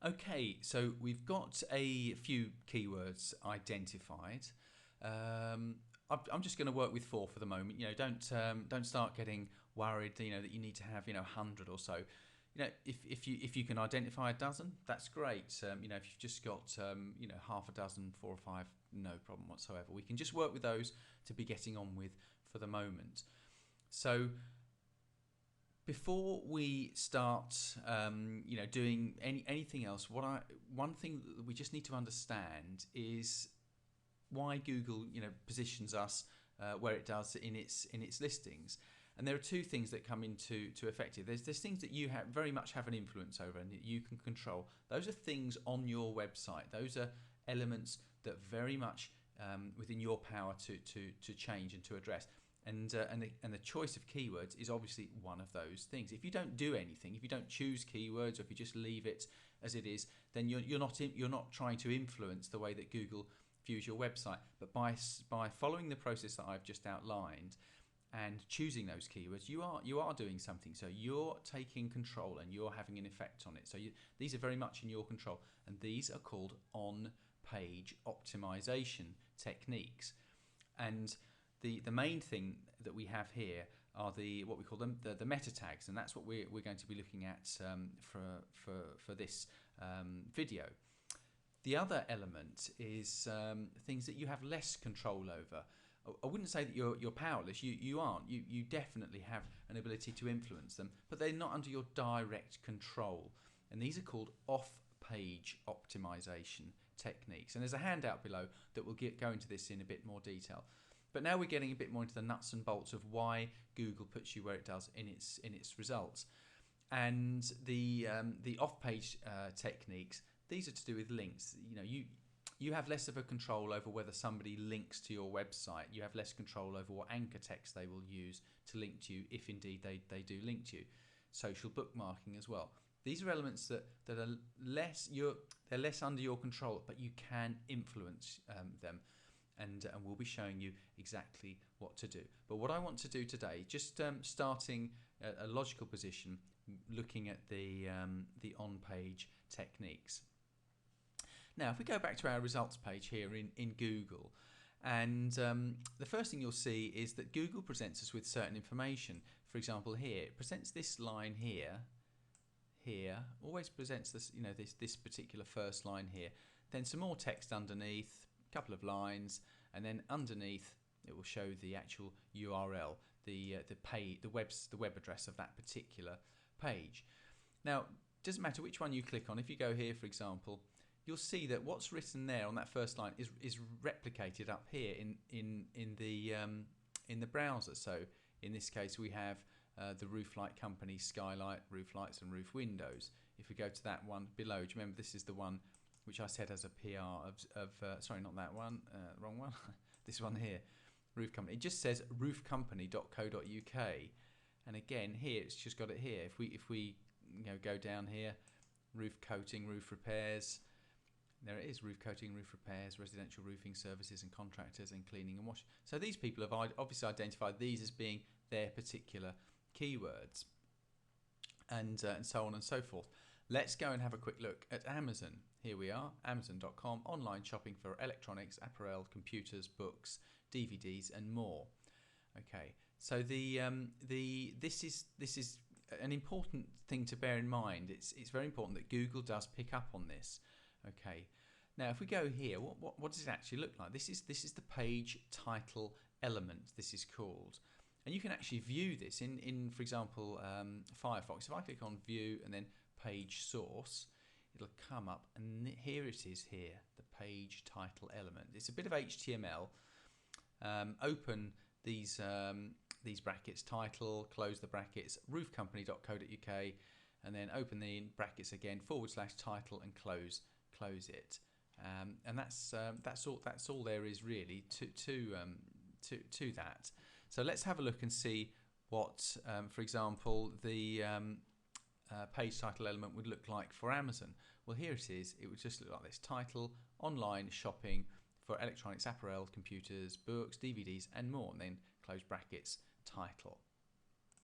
Okay, so we've got a few keywords identified. I'm just going to work with 4 for the moment. Don't start getting worried. That you need to have 100 or so. If you can identify a dozen, that's great. If you've just got half a dozen, 4 or 5, no problem whatsoever. We can just work with those to be getting on with for the moment. So before we start, doing anything else, one thing that we just need to understand is why Google, positions us where it does in its listings. And there are 2 things that come into effect here. There's things that you very much have an influence over and that you can control. Those are things on your website. Those are elements that very much within your power to change and to address. And the choice of keywords is obviously one of those things. If you don't do anything, if you don't choose keywords, or if you just leave it as it is, then you're not trying to influence the way that Google views your website. But by following the process that I've just outlined and choosing those keywords, you are doing something. So you're taking control and you're having an effect on it. So these are very much in your control, and these are called on-page optimization techniques. And the main thing that we have here are what we call the meta tags, and that's what we're going to be looking at for this video. The other element is things that you have less control over. I wouldn't say that you're powerless. You aren't. You definitely have an ability to influence them, but they're not under your direct control. And these are called off-page optimization techniques. And there's a handout below that will go into this in a bit more detail. But now we're getting a bit more into the nuts and bolts of why Google puts you where it does in its results. And the off-page techniques, these are to do with links. You have less of a control over whether somebody links to your website. You have less control over what anchor text they will use to link to you, if indeed they do link to you. Social bookmarking as well. These are elements that are they're less under your control, but you can influence them. And we'll be showing you exactly what to do. But what I want to do today, just starting at a logical position, looking at the on-page techniques. Now, if we go back to our results page here in Google, and the first thing you'll see is that Google presents us with certain information. For example, here it presents this line here, always presents this, this particular first line here. Then some more text underneath, couple of lines, and then underneath it will show the actual URL, the web address of that particular page. Now, it doesn't matter which one you click on. If you go here, for example, you'll see that what's written there on that first line is replicated up here in the browser. So in this case, we have the roof light company, skylight, roof lights, and roof windows. If we go to that one below, do you remember this is the one which I said as a PR sorry, not that one, wrong one, this one here, roof company. It just says roofcompany.co.uk, and again here it's just got it here. If we go down here, roof coating, roof repairs, there it is, roof coating, roof repairs, residential roofing services and contractors, and cleaning and washing. So these people have obviously identified these as being their particular keywords, and so on and so forth. Let's go and have a quick look at Amazon. Here we are, Amazon.com, online shopping for electronics, apparel, computers, books, DVDs, and more. Okay, so this is an important thing to bear in mind. It's very important that Google does pick up on this. Okay, now if we go here, what does it actually look like? This is the page title element. This is called. And you can actually view this in for example, Firefox. If I click on View and then Page Source, it'll come up, and here it is here, the page title element. It's a bit of HTML. Open these brackets, title, close the brackets, roofcompany.co.uk, and then open the brackets again, / title, and close it. And that's all there is really to that. So let's have a look and see what, for example, the page title element would look like for Amazon. Well, here it is. It would just look like this: title, online shopping for electronics, apparel, computers, books, DVDs, and more, and then close brackets, title.